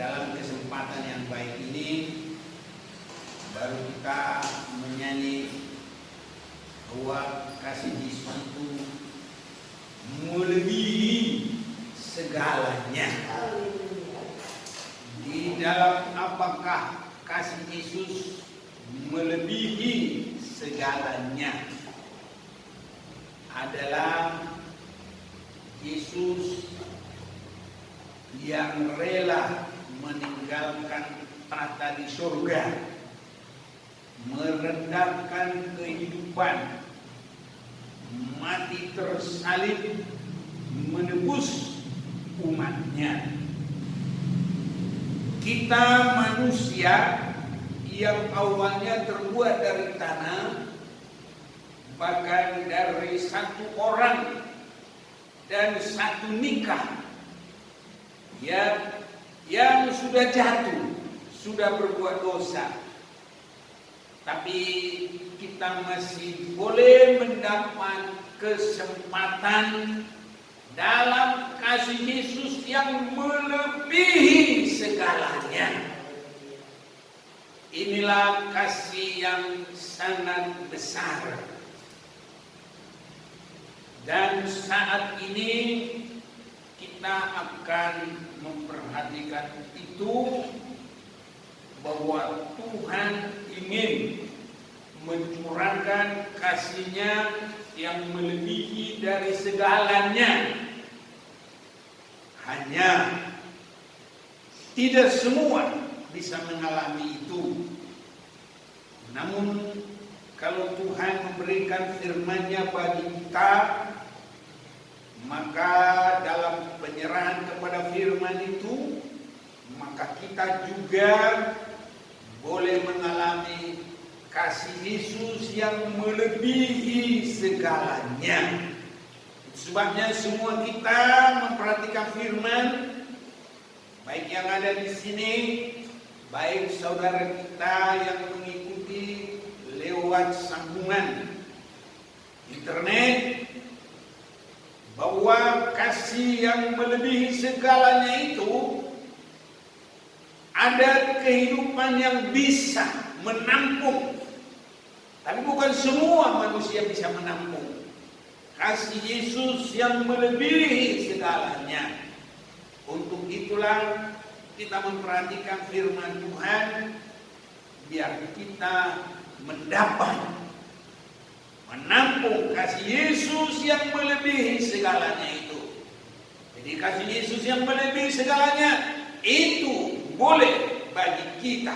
dalam kesempatan yang baik ini baru kita menyanyi bahwa kasih Yesus itu melebihi segalanya. Di dalam apakah kasih Yesus melebihi segalanya adalah Yesus yang rela meninggalkan tahta di surga, merendahkan kehidupan, mati tersalib, menebus umatnya. Kita manusia yang awalnya terbuat dari tanah, bahkan dari satu orang dan satu nikah, yang sudah jatuh, sudah berbuat dosa, tapi kita masih boleh mendapat kesempatan dalam kasih Yesus yang melebihi segalanya. Inilah kasih yang sangat besar. Dan saat ini kita akan memperhatikan itu, bahwa Tuhan ingin mencurahkan kasih-Nya yang melebihi dari segalanya. Hanya tidak semua bisa mengalami itu. Namun kalau Tuhan memberikan firman-Nya bagi kita, maka dalam penyerahan kepada firman itu, maka kita juga boleh mengalami kasih Yesus yang melebihi segalanya. Sebabnya semua kita memperhatikan firman, baik yang ada di sini, baik saudara kita yang mengikuti lewat sambungan internet, bahwa kasih yang melebihi segalanya itu ada kehidupan yang bisa menampung, tapi bukan semua manusia bisa menampung kasih Yesus yang melebihi segalanya. Untuk itulah kita memperhatikan firman Tuhan, biar kita mendapat menampung kasih Yesus yang melebihi segalanya itu. Jadi kasih Yesus yang melebihi segalanya itu boleh bagi kita.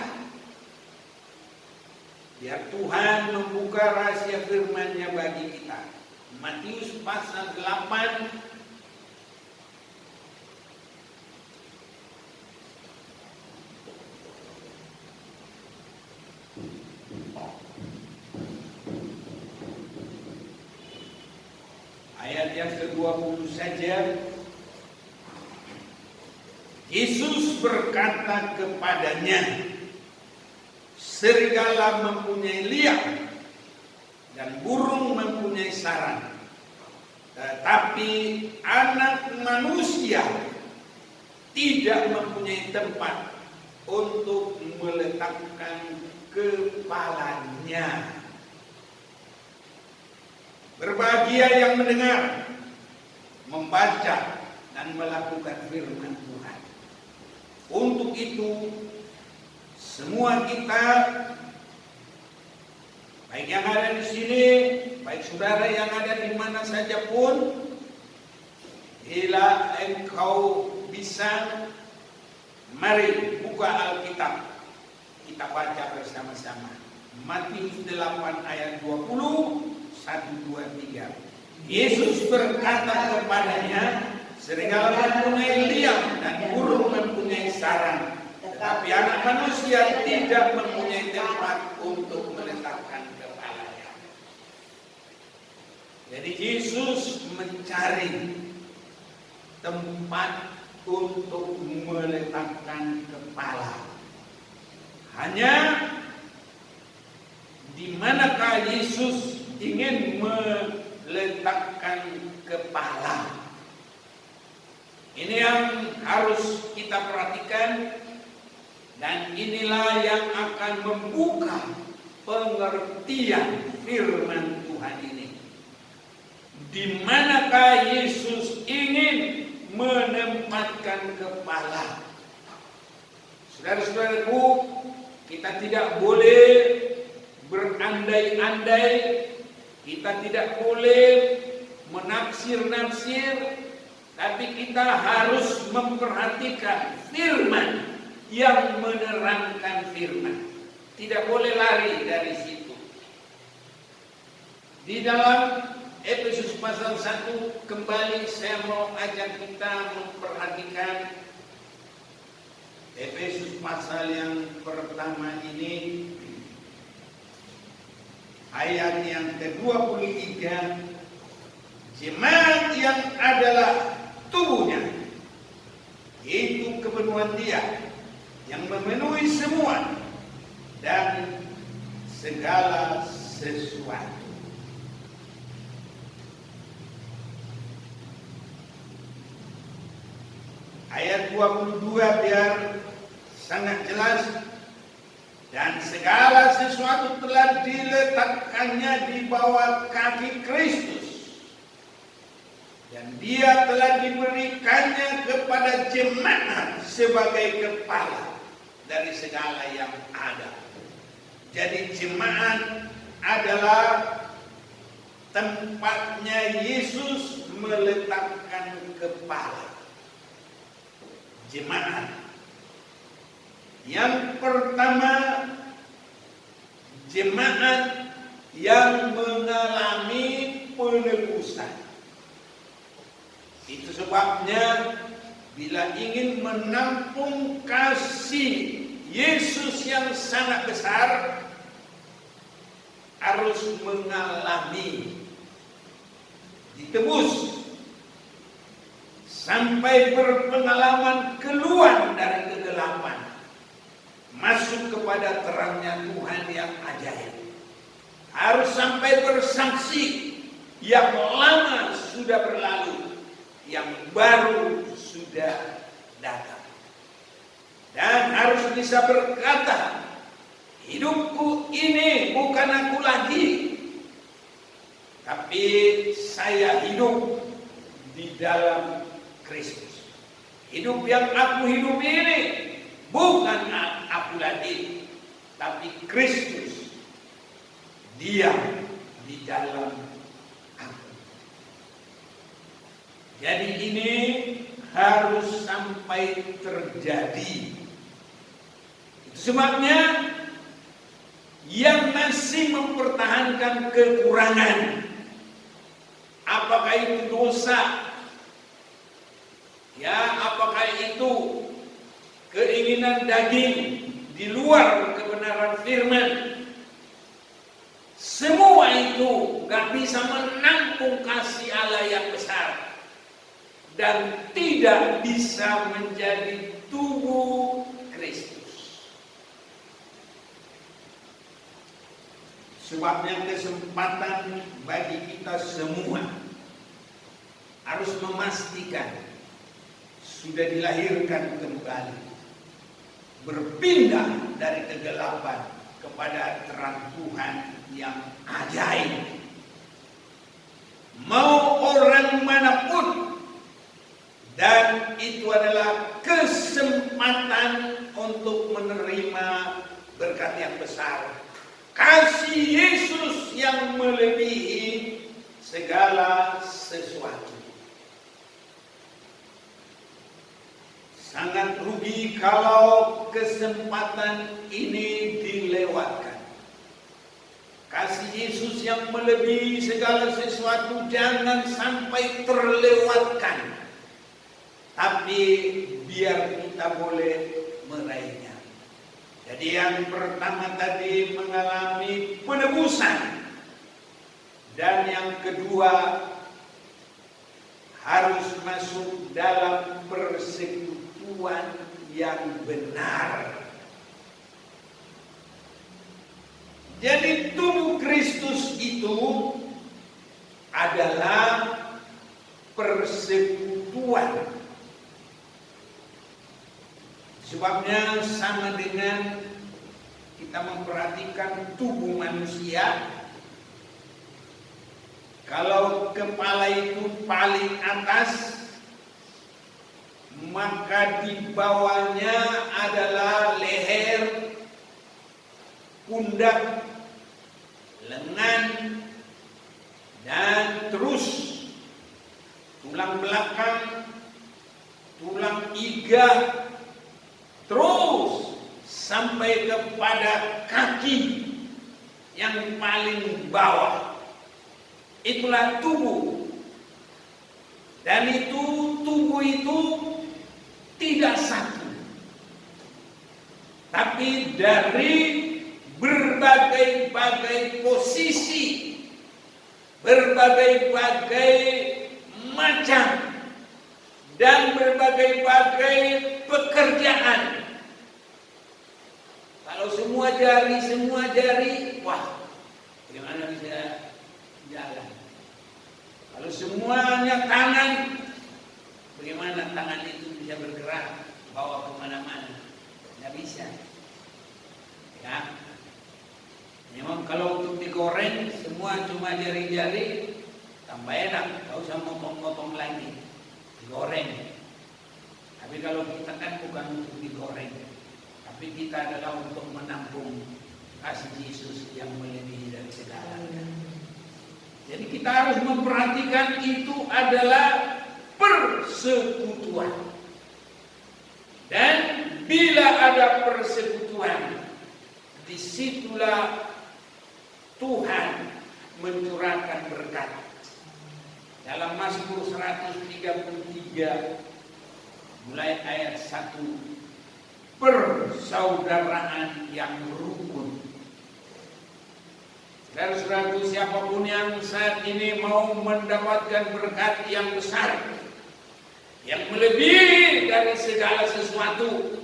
Biar Tuhan membuka rahasia firman-Nya bagi kita. Matius pasal 8 ayat yang ke-20 saja. Yesus berkata kepadanya, serigala mempunyai liang dan burung mempunyai sarang, tetapi anak manusia tidak mempunyai tempat untuk meletakkan kepalanya. Berbahagia yang mendengar, membaca, dan melakukan firman Tuhan. Untuk itu, semua kita, baik yang ada di sini, baik saudara yang ada di mana saja pun, bila engkau bisa, mari buka Alkitab, kita baca bersama-sama. Matius 8 ayat 20, 1, 2, 3. Yesus berkata kepadanya, serigala mempunyai liang dan burung mempunyai sarang, tetapi anak manusia tidak mempunyai tempat untuk meletakkan kepalanya. Jadi Yesus mencari tempat untuk meletakkan kepala. Hanya di manakah Yesus ingin meletakkan kepala? Ini yang harus kita perhatikan, Dan inilah yang akan membuka pengertian firman Tuhan ini. Di manakah Yesus ingin menempatkan kepala? Saudara-saudaraku, kita tidak boleh berandai-andai, kita tidak boleh menafsir-nafsir, tapi kita harus memperhatikan firman yang menerangkan firman. Tidak boleh lari dari situ. Di dalam Efesus pasal 1 kembali saya mau ajak kita memperhatikan Efesus pasal yang pertama ini, ayat yang ke-23. Jemaat yang adalah tubuhnya, yaitu kepenuhan Dia yang memenuhi semua dan segala sesuatu. Ayat 22 biar sangat jelas. Dan segala sesuatu telah diletakkannya di bawah kaki Kristus, dan Dia telah diberikannya kepada jemaat sebagai kepala dari segala yang ada. Jadi jemaat adalah tempatnya Yesus meletakkan kepala. Jemaat. Yang pertama, jemaat yang mengalami penebusan. Itu sebabnya bila ingin menampung kasih Yesus yang sangat besar, harus mengalami ditebus sampai berpengalaman keluar dari kegelapan, masuk kepada terangnya Tuhan yang ajaib. Harus sampai bersaksi yang lama sudah berlalu, yang baru sudah datang. Dan harus bisa berkata, hidupku ini bukan aku lagi, tapi saya hidup di dalam Kristus. Hidup yang aku hidup ini bukan aku lagi, tapi Kristus diam di dalam aku. Jadi ini harus sampai terjadi. Itu sebabnya yang masih mempertahankan kekurangan, apakah itu dosa, ya, apakah itu keinginan daging di luar kebenaran firman, semua itu gak bisa menampung kasih Allah yang besar dan tidak bisa menjadi tubuh Kristus. Sebabnya kesempatan bagi kita semua harus memastikan sudah dilahirkan kembali, berpindah dari kegelapan kepada terang Tuhan yang ajaib. Mau orang manapun, dan itu adalah kesempatan untuk menerima berkat yang besar, kasih Yesus yang melebihi segala sesuatu. Sangat rugi kalau kesempatan ini dilewatkan. Kasih Yesus yang melebihi segala sesuatu jangan sampai terlewatkan. Tapi biar kita boleh meraihnya. Jadi yang pertama tadi mengalami penebusan. Dan yang kedua harus masuk dalam persekutuan yang benar. Jadi tubuh Kristus itu adalah persekutuan. Sebabnya sama dengan kita memperhatikan tubuh manusia. Kalau kepala itu paling atas, maka di bawahnya adalah leher, pundak, lengan, dan terus tulang belakang, tulang iga, terus sampai kepada kaki yang paling bawah. Itulah tubuh. Dan tubuh itu tidak satu, tapi dari berbagai-bagai posisi, berbagai-bagai macam, dan berbagai-bagai pekerjaan. Kalau semua jari, wah, bagaimana bisa jalan? Kalau semuanya tangan, bagaimana tangan itu bisa bergerak, bawa kemana-mana? Tidak bisa. Ya. Memang kalau untuk digoreng, semua cuma jari-jari, tambah enak. Tidak usah motong-motong lagi. Digoreng. Tapi kalau kita kan bukan untuk digoreng, tapi kita adalah untuk menampung kasih Yesus yang melebihi dari segalanya. Jadi kita harus memperhatikan itu adalah persekutuan. Dan bila ada persekutuan, disitulah Tuhan mencurahkan berkat. Dalam Mazmur 133 mulai ayat 1, persaudaraan yang rukun. Saudara-saudaraku, siapapun yang saat ini mau mendapatkan berkat yang besar, yang melebihi dari segala sesuatu,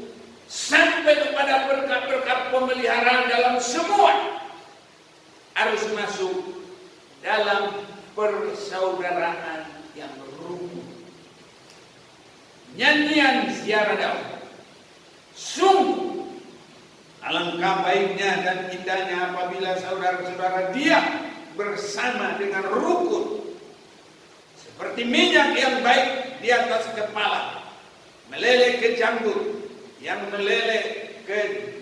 sampai kepada berkat-berkat pemeliharaan dalam semua, harus masuk dalam persaudaraan yang rukun. Nyanyian ziarah Daud. Sungguh alangkah baiknya dan indahnya apabila saudara-saudara diam bersama dengan rukun, seperti minyak yang baik di atas kepala, meleleh ke janggut, yang meleleh ke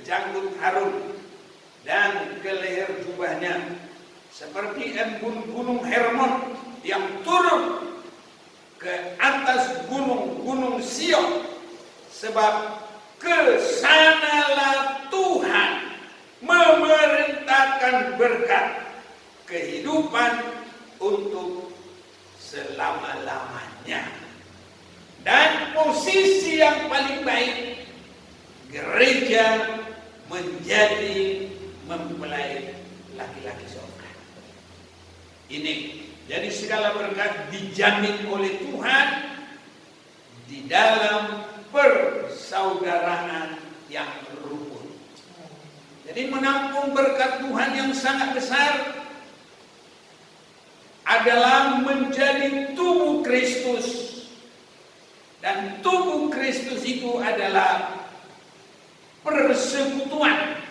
janggut Harun dan ke leher jubahnya, seperti embun gunung Hermon yang turun ke atas gunung-gunung Sion, sebab kesanalah Tuhan memerintahkan berkat kehidupan untuk selama-lamanya. Dan posisi yang paling baik, gereja menjadi mempelai laki-laki surga. Ini jadi segala berkat dijamin oleh Tuhan di dalam persaudaraan yang rukun. Jadi menampung berkat Tuhan yang sangat besar adalah menjadi tubuh Kristus. Dan tubuh Kristus itu adalah persekutuan,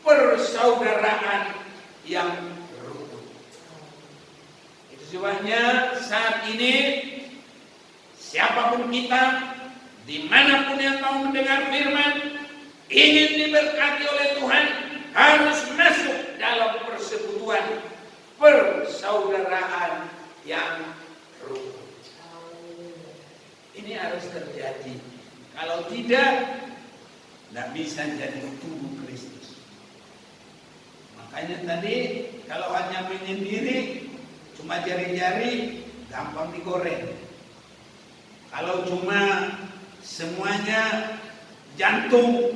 persaudaraan yang rukun. Itu sebabnya saat ini siapapun kita, dimanapun yang mau mendengar firman, ingin diberkati oleh Tuhan, harus masuk dalam persekutuan, persaudaraan yang rukun. Ini harus terjadi. Kalau tidak bisa jadi tubuh Kristus. Makanya tadi kalau hanya menyendiri, cuma jari-jari, gampang digoreng. Kalau cuma semuanya jantung,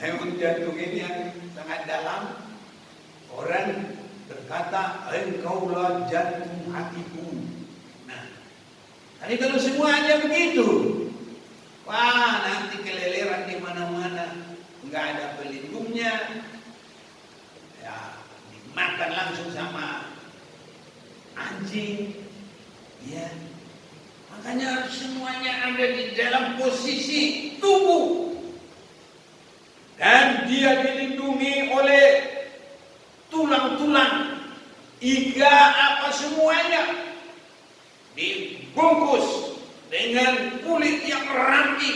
hewan jantung ini yang sangat dalam, orang berkata, engkaulah jantung hatiku. Nah, tapi kalau semuanya begitu, wah, nanti keleleran di mana-mana, nggak ada pelindungnya, ya dimakan langsung sama anjing, ya. Makanya semuanya ada di dalam posisi isi tubuh. Dan dia dilindungi oleh tulang-tulang, iga apa semuanya. Dibungkus dengan kulit yang rapi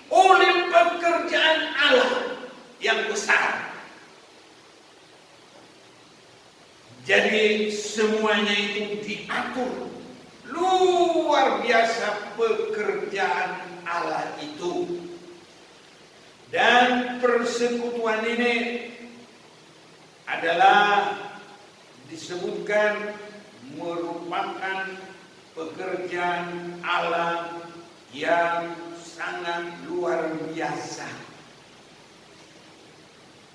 oleh pekerjaan Allah yang besar. Jadi semuanya itu diatur. Luar biasa pekerjaan Allah itu. Dan persekutuan ini adalah disebutkan merupakan pekerjaan Allah yang sangat luar biasa.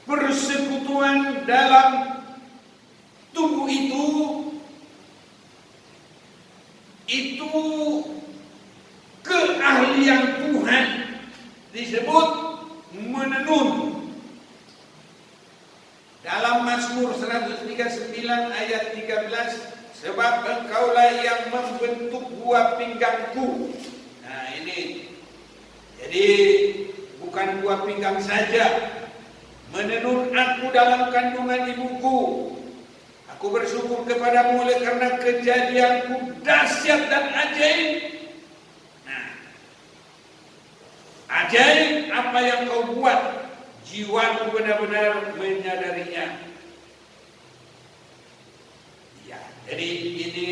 Persekutuan dalam tubuh itu keahlian Tuhan, disebut menenun. Dalam Mazmur 139 ayat 13, sebab engkaulah yang membentuk buah pinggangku. Nah ini, jadi bukan buah pinggang saja, menenun aku dalam kandungan ibuku. Aku bersyukur kepadamu oleh karena kejadianku dahsyat dan ajaib. Nah, ajaib apa yang kau buat, jiwaku benar-benar menyadarinya. Ya, jadi ini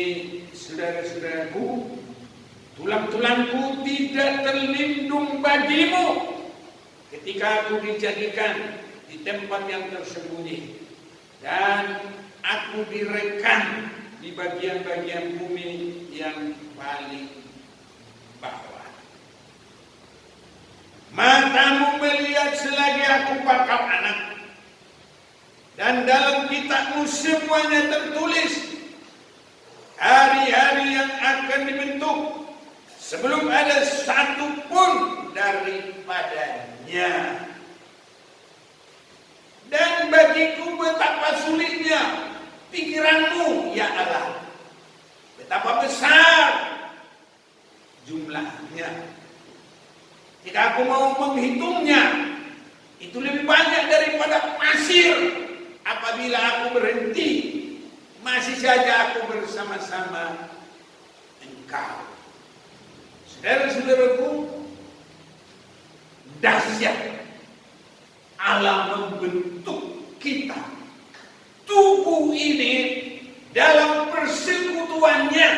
saudara-saudaraku, tulang-tulangku tidak terlindung bagimu ketika aku dijadikan di tempat yang tersembunyi, dan aku direkam di bagian-bagian bumi yang paling bawah. Matamu melihat selagi aku pangkal anak, dan dalam kitabmu semuanya tertulis hari-hari yang akan dibentuk sebelum ada satu pun daripadanya. Dan bagiku betapa sulitnya pikiranmu, ya Allah. Betapa besar jumlahnya. Jika aku mau menghitungnya, itu lebih banyak daripada pasir. Apabila aku berhenti, masih saja aku bersama-sama engkau. Saudara-saudaraku, dahsyat Allah membentuk kita. Tubuh ini dalam persekutuannya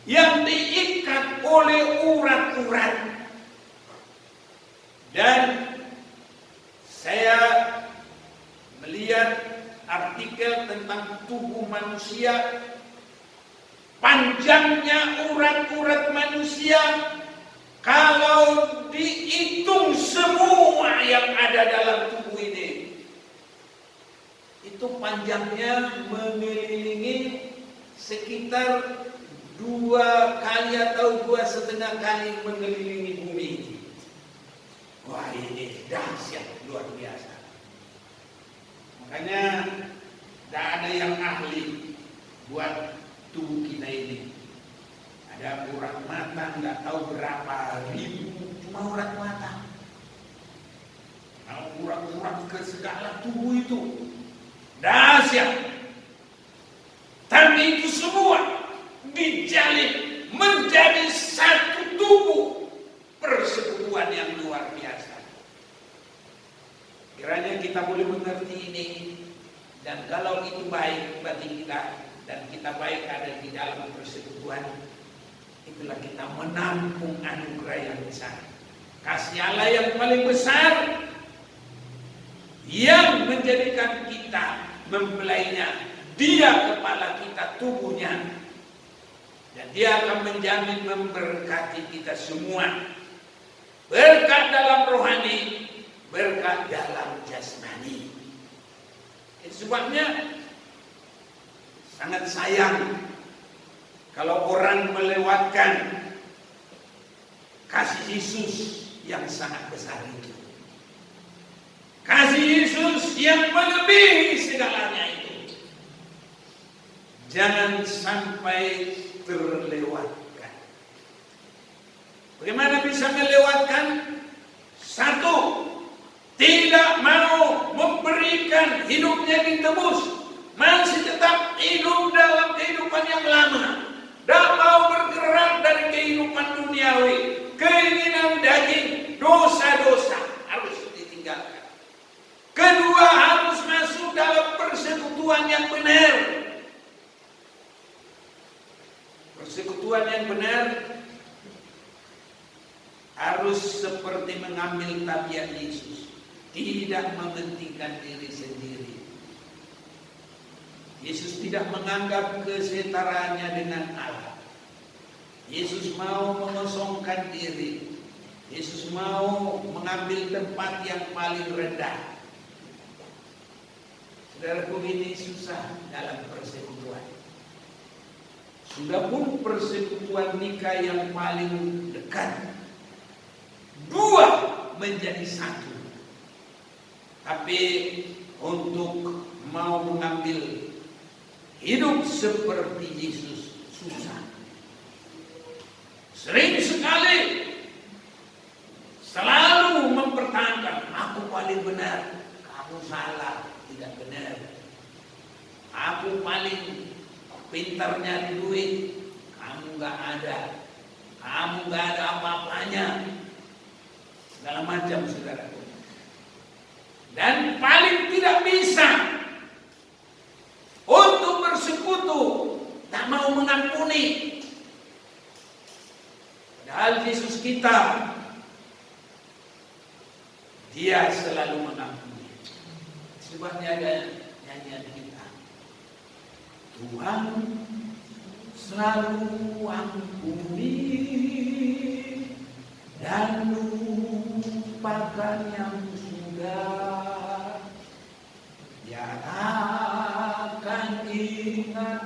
yang diikat oleh urat-urat. Dan saya melihat artikel tentang tubuh manusia, panjangnya urat-urat manusia kalau dihitung semua yang ada dalam tubuh ini, itu panjangnya mengelilingi sekitar 2 kali atau 2,5 kali mengelilingi bumi. Wah, ini dahsyat, luar biasa. Makanya tidak ada yang ahli buat tubuh kita ini. Ada urat mata, nggak tahu berapa ribu, cuma urat mata. Kalau urat-urat ke segala tubuh itu dahsyat. Tapi itu semua dijalin menjadi satu tubuh, persekutuan yang luar biasa. Kiranya kita boleh mengerti ini, dan kalau itu baik bagi kita dan kita baik ada di dalam persekutuan, itulah kita menampung anugerah yang besar, kasih Allah yang paling besar, yang menjadikan kita mempelainya. Dia kepala kita, tubuhnya, dan dia akan menjamin memberkati kita semua. Berkat dalam rohani, berkat dalam jasmani. Itu sebabnya sangat sayang kalau orang melewatkan kasih Yesus yang sangat besar itu. Kasih Yesus yang melebihi segalanya itu. Jangan sampai terlewatkan. Bagaimana bisa melewatkan? Satu, tidak mau memberikan hidupnya ditebus, masih tetap hidup dalam kehidupan yang lama, tidak mau bergerak dari kehidupan duniawi, keinginan daging, dosa-dosa harus ditinggalkan. Kedua, harus masuk dalam persekutuan yang benar. Persekutuan yang benar harus seperti mengambil tabiat Yesus, tidak mementingkan diri sendiri. Yesus tidak menganggap kesetaraannya dengan Allah. Yesus mau mengosongkan diri. Yesus mau mengambil tempat yang paling rendah. Saudaraku, ini susah dalam persekutuan. Sudah pun persekutuan nikah yang paling dekat, dua menjadi satu. Tapi untuk mau mengambil hidup seperti Yesus susah. Sering sekali selalu mempertahankan, aku paling benar, kamu salah, tidak benar. Aku paling pintar nyari duit, kamu gak ada. Kamu gak ada apa-apanya. Segala macam, saudaraku. Dan paling tidak bisa untuk bersekutu, tak mau mengampuni. Padahal Yesus kita, Dia selalu mengampuni. Sebabnya ada nyanyian kita, Tuhan selalu ampuni dan lupakan yang sudah. Dia akan ingat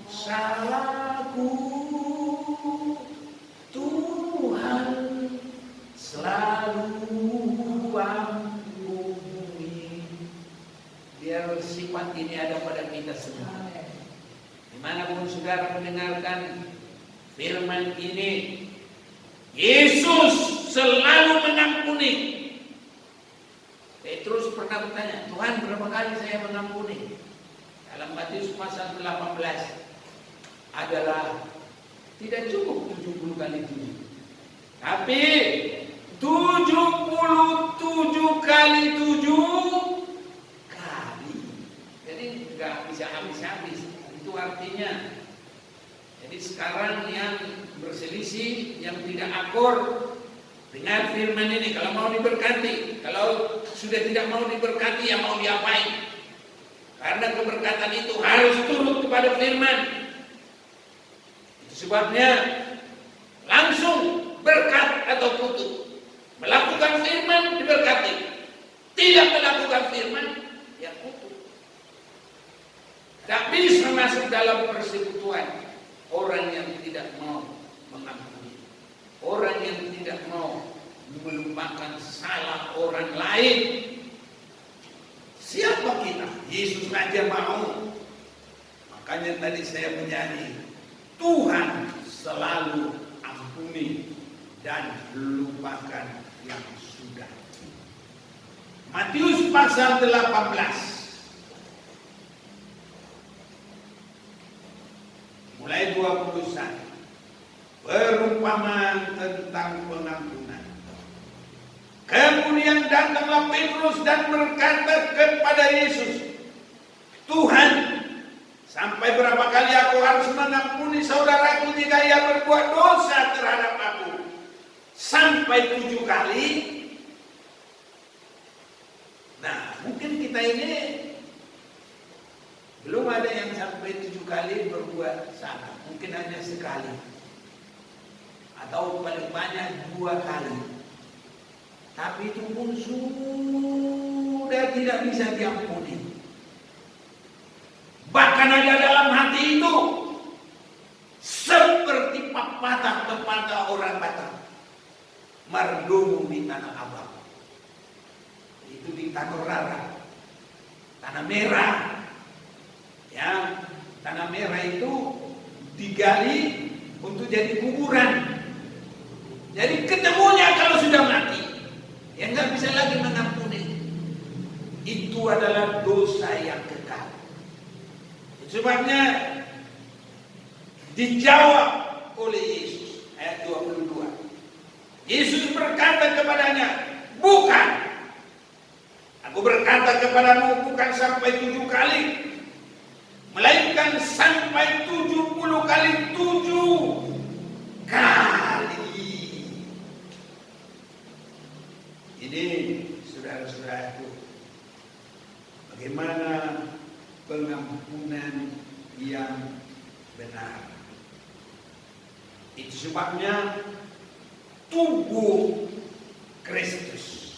salahku. Tuhan selalu ampuni. Biar sifat ini ada pada kita semua. Dimanapun saudara mendengarkan firman ini, Yesus selalu mengampuni. Petrus pernah bertanya, Tuhan berapa kali saya mengampuni? Dalam Matius pasal 18 adalah tidak cukup 70 kali 7. Tapi 77 kali 7 kali. Jadi nggak bisa habis-habis. Itu artinya, jadi sekarang yang berselisih, yang tidak akur dengan firman ini, kalau mau diberkati, kalau sudah tidak mau diberkati, ya mau diapain? Karena keberkatan itu harus turut kepada firman. Itu sebabnya langsung berkat atau kutuk. Melakukan firman diberkati, tidak melakukan firman ya kutuk. Tak bisa masuk dalam persekutuan orang yang tidak mau mengampuni, orang yang tidak mau melupakan salah orang lain. Siapa kita? Yesus saja mau. Makanya tadi saya menyanyi, Tuhan selalu ampuni dan lupakan yang sudah. Matius pasal 18 mulai 21, perumpamaan tentang pengampunan. Kemudian datanglah Petrus dan berkata kepada Yesus, Tuhan, sampai berapa kali aku harus mengampuni saudaraku jika ia berbuat dosa terhadap aku? Sampai 7 kali? Nah, mungkin kita ini belum ada yang sampai 7 kali berbuat salah. Mungkin hanya sekali. Atau paling banyak 2 kali. Tapi itu pun sudah tidak bisa diampuni. Bahkan ada dalam hati itu seperti pepatah orang Batak, mardomu di tanah abang. Itu di Tanah Rara, tanah merah. Ya, tanah merah itu digali untuk jadi kuburan. Jadi ketemunya kalau sudah mati, ya nggak bisa lagi mengampuni. Itu adalah dosa yang kekal. Sebabnya dijawab oleh Yesus ayat 22. Yesus berkata kepadanya, bukan. Aku berkata kepadamu bukan sampai 7 kali, melainkan sampai 70 kali 7 kali. Ini saudara-saudaraku, bagaimana pengampunan yang benar. Itu sebabnya tubuh Kristus,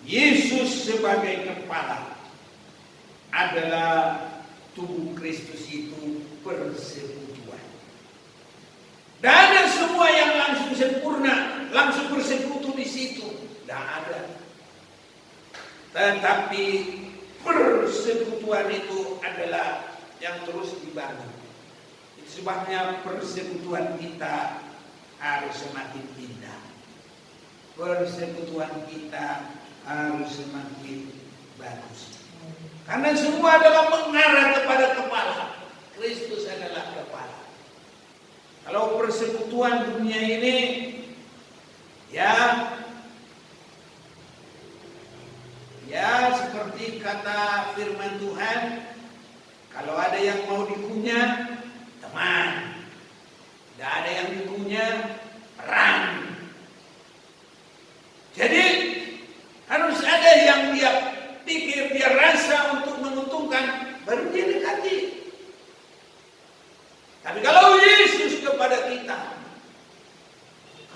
Yesus sebagai kepala, adalah tubuh Kristus itu persekutuan. Dan ada semua yang langsung sempurna, langsung bersekutu di situ, tidak ada. Tetapi persekutuan itu adalah yang terus dibangun. Itu sebabnya persekutuan kita harus semakin indah. Persekutuan kita harus semakin bagus. Karena semua adalah mengarah kepada kepala. Kristus adalah kepala. Kalau persekutuan dunia ini, ya seperti kata firman Tuhan, kalau ada yang mau dikunyah, teman. Tidak ada yang dikunyah, perang. Jadi harus ada yang dia pikir, dia rasa untuk menguntungkan, baru dia dekati. Tapi kalau Yesus kepada kita,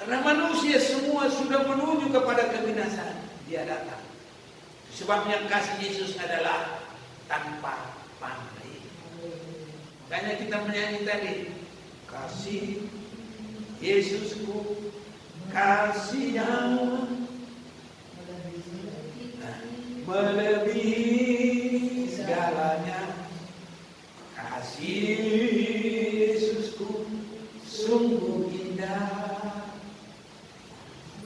karena manusia semua sudah menuju kepada kebinasaan, dia datang. Sebabnya kasih Yesus adalah tanpa pamrih. Makanya kita menyanyi tadi, kasih Yesusku, kasih yang melebihi segalanya. Kasih Yesusku sungguh indah.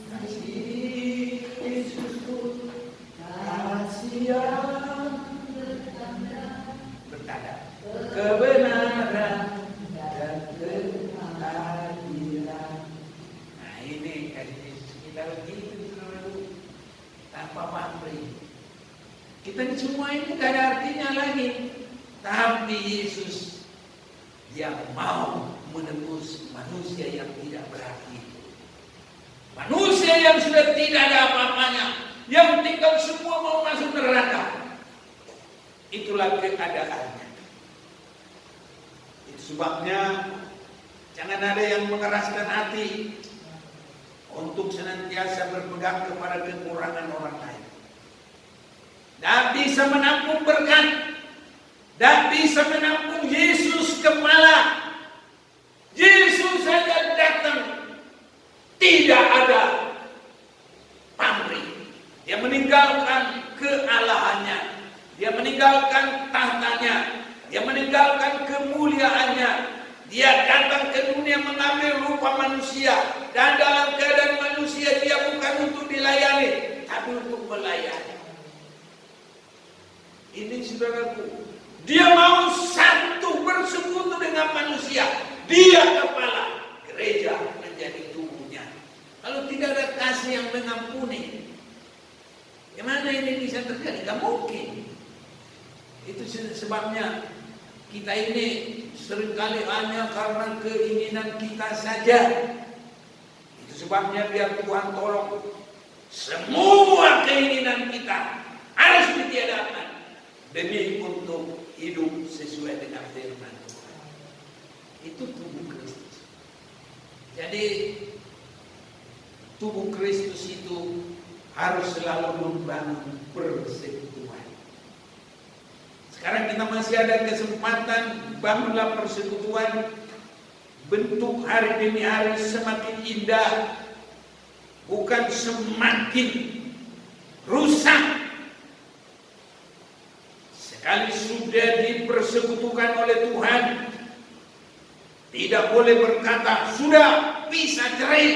Kasih Yesusku, kasih yang bertanda kebenaran dan keadilan. Nah ini kasih Yesus kita begitu tanpa pamrih. Kita semua ini tidak ada artinya lagi. Tapi Yesus, dia mau menebus manusia yang tidak berarti. Manusia yang sudah tidak ada apa-apanya, yang tinggal semua mau masuk neraka. Itulah keadaannya. Itu sebabnya jangan ada yang mengeraskan hati untuk senantiasa berpegang kepada kekurangan orang lain. Dan bisa menampung berkat, dan bisa menampung Yesus kepala. Yesus saja datang, tidak ada pamrih. Dia meninggalkan kealahannya, dia meninggalkan tahtanya, dia meninggalkan kemuliaannya. Dia datang ke dunia mengambil rupa manusia, dan dalam keadaan manusia dia bukan untuk dilayani, tapi untuk melayani. Ini saudaraku, dia mau satu bersekutu dengan manusia. Dia kepala, gereja menjadi tubuhnya. Kalau tidak ada kasih yang mengampuni, gimana ini bisa terjadi? Gak mungkin. Itu sebabnya kita ini seringkali hanya karena keinginan kita saja. Itu sebabnya biar Tuhan tolong, semua keinginan kita harus ditiadakan demi untuk hidup sesuai dengan firman Tuhan. Itu tubuh Kristus. Jadi tubuh Kristus itu harus selalu membangun persekutuan. Sekarang kita masih ada kesempatan, bangunlah persekutuan. Bentuk hari demi hari semakin indah, bukan semakin rusak. Sekali sudah dipersekutukan oleh Tuhan, tidak boleh berkata, sudah berpisah cerai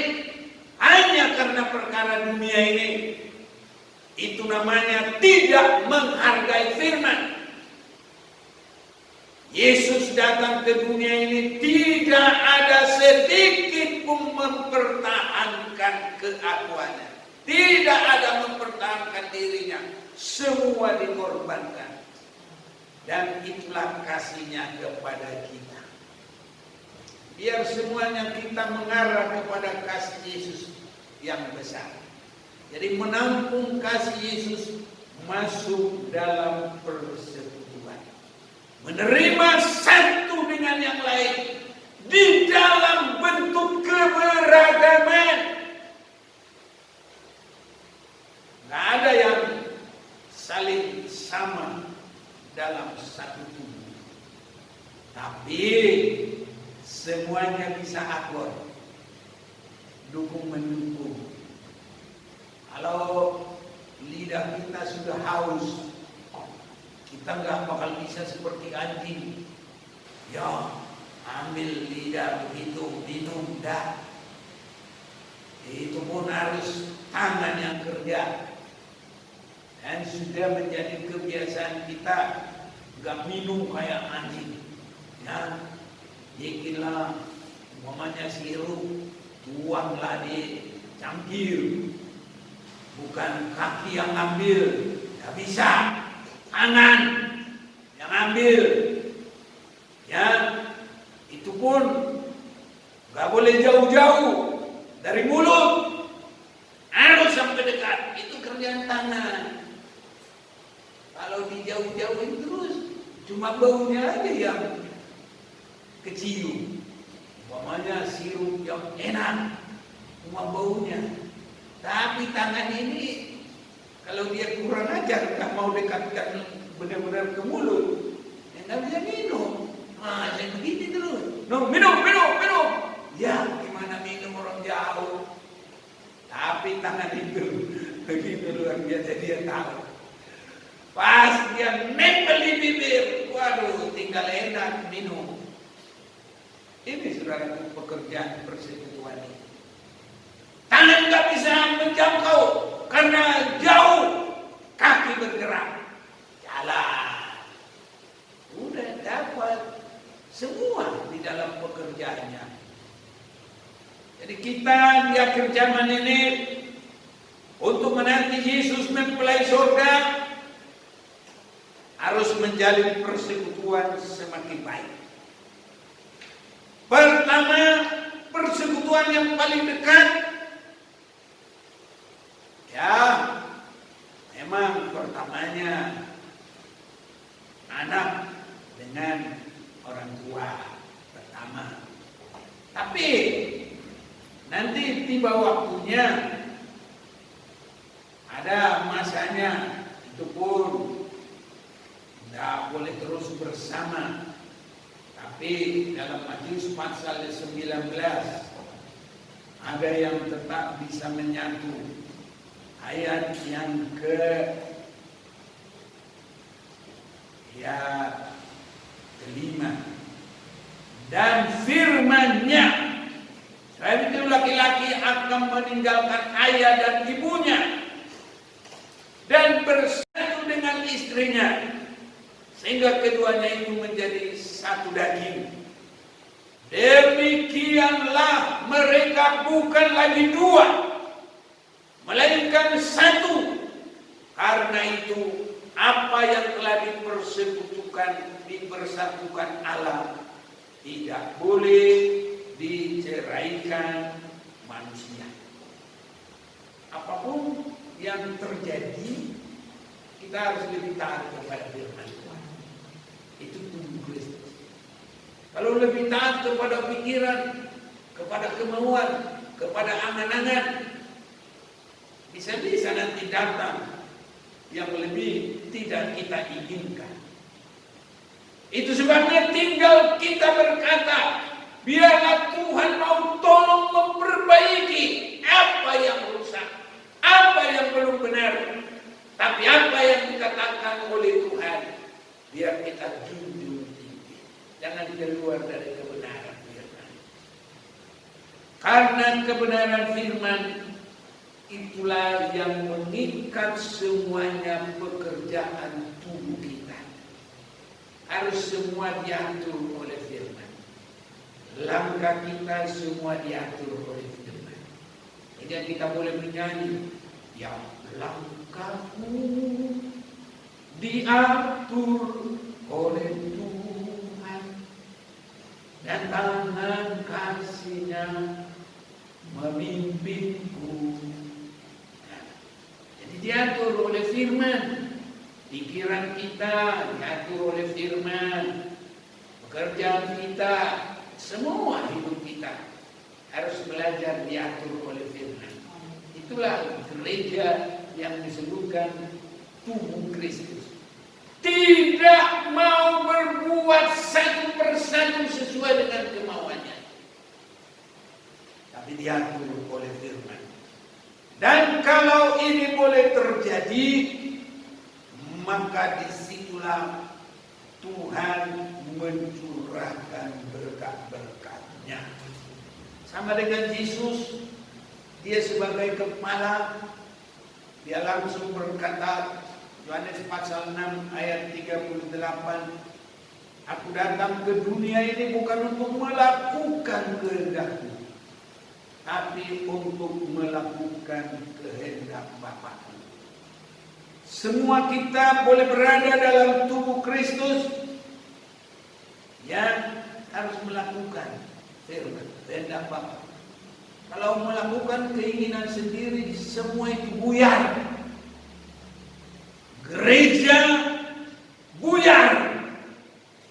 hanya karena perkara dunia ini. Itu namanya tidak menghargai firman. Yesus datang ke dunia ini tidak ada sedikit pun mempertahankan keakuannya. Tidak ada mempertahankan dirinya. Semua dikorbankan. Dan itulah kasihnya kepada kita. Biar semuanya kita mengarah kepada kasih Yesus yang besar. Jadi menampung kasih Yesus masuk dalam persekutuan. Menerima satu dengan yang lain di dalam bentuk keberagaman. Gak ada yang saling sama dalam satu tubuh. Tapi semuanya bisa akur, dukung mendukung. Kalau lidah kita sudah haus, kita nggak bakal bisa seperti anjing. Ya, ambil lidah begitu, minum dah. Itu pun harus tangan yang kerja. Dan sudah menjadi kebiasaan kita nggak minum kayak anjing. Ya, bikinlah umpamanya sirup, tuanglah di cangkir. Bukan kaki yang ambil, nggak bisa. Tangan yang ambil. Ya, itu pun nggak boleh jauh-jauh dari mulut. Harus sampai dekat. Itu kerjaan tangan. Kalau dijauh-jauhin terus, cuma baunya aja yang kecium. Umpamanya sirup yang enak, cuma baunya. Tapi tangan ini kalau dia kurang ajar, nggak mau dekatkan benar-benar ke mulut, ya nggak bisa minum. Nah, saya begini terus. No, minum. Ya, gimana minum orang jauh? Tapi tangan itu begitu luar biasa, dia tahu. Pas dia nempel di bibir, waduh, tinggal enak minum. Ini saudara pekerjaan persekutuan ini. Tangan nggak bisa menjangkau karena jauh, kaki bergerak, jalan. Udah dapat semua di dalam pekerjaannya. Jadi kita di akhir zaman ini untuk menanti Yesus mempelai surga harus menjalin persekutuan semakin baik. Pertama, persekutuan yang paling dekat. Ya, memang pertamanya anak dengan orang tua pertama. Tapi nanti tiba waktunya, ada masanya, itu pun tidak boleh terus bersama. Tapi dalam Matius pasal 19 ada yang tetap bisa menyatu. Ayat yang kelima. Dan firman-Nya, sebab itu laki-laki akan meninggalkan ayah dan ibunya dan bersatu dengan istrinya, sehingga keduanya itu menjadi satu daging. Demikianlah mereka bukan lagi dua, melainkan satu. Karena itu apa yang telah dipersatukan Allah tidak boleh diceraikan manusia. Apapun yang terjadi, kita harus lebih taat kepada firman Tuhan. Itu tubuh Kristus. Kalau lebih taat kepada pikiran, kepada kemauan, kepada angan-angan, bisa-bisa nanti datang yang lebih tidak kita inginkan. Itu sebabnya tinggal kita berkata, biarlah Tuhan mau tolong memperbaiki apa yang rusak, apa yang belum benar. Tapi apa yang dikatakan oleh Tuhan, biar kita junjung tinggi. Jangan keluar dari kebenaran firman. Karena kebenaran firman itulah yang mengikat semuanya pekerjaan tubuh kita. Harus semua diatur oleh firman. Langkah kita semua diatur oleh firman. Jadi kita boleh menyanyi, ya langkahku diatur oleh Tuhan dan tangan kasih-Nya memimpinku. Nah, jadi diatur oleh firman. Pikiran kita diatur oleh firman. Pekerjaan kita, semua hidup kita harus belajar diatur oleh firman. Itulah gereja yang disebutkan tubuh Kristus. Tidak mau berbuat satu persatu sesuai dengan kemauannya, tapi diatur oleh firman. Dan kalau ini boleh terjadi, maka disitulah Tuhan mencurahkan berkat-berkat-Nya. Sama dengan Yesus, Dia sebagai kepala, Dia langsung berkata, Yohanes pasal 6 ayat 38, aku datang ke dunia ini bukan untuk melakukan kehendak-Ku, tapi untuk melakukan kehendak Bapa-Ku. Semua kita boleh berada dalam tubuh Kristus yang harus melakukan firman, kehendak Bapa. Kalau melakukan keinginan sendiri, semua itu buyar. Gereja buyar,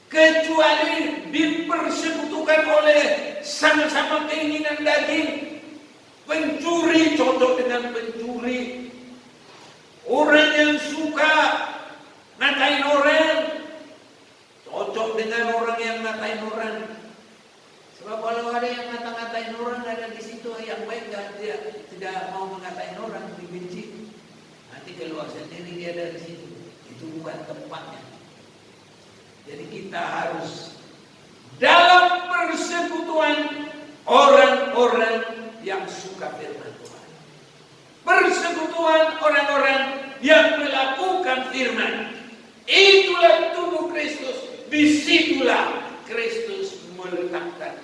kecuali dipersekutukan oleh sama-sama keinginan daging. Pencuri cocok dengan pencuri, orang yang suka ngatain orang cocok dengan orang yang ngatain orang. Sebab kalau ada yang ngata-ngatain orang, ada di situ yang baik, dia tidak mau mengatain orang, dibenci. Nanti keluar sendiri dia dari situ. Itu bukan tempatnya. Jadi kita harus dalam persekutuan orang-orang yang suka firman Tuhan. Persekutuan orang-orang yang melakukan firman. Itulah tubuh Kristus. Disitulah Kristus meletakkan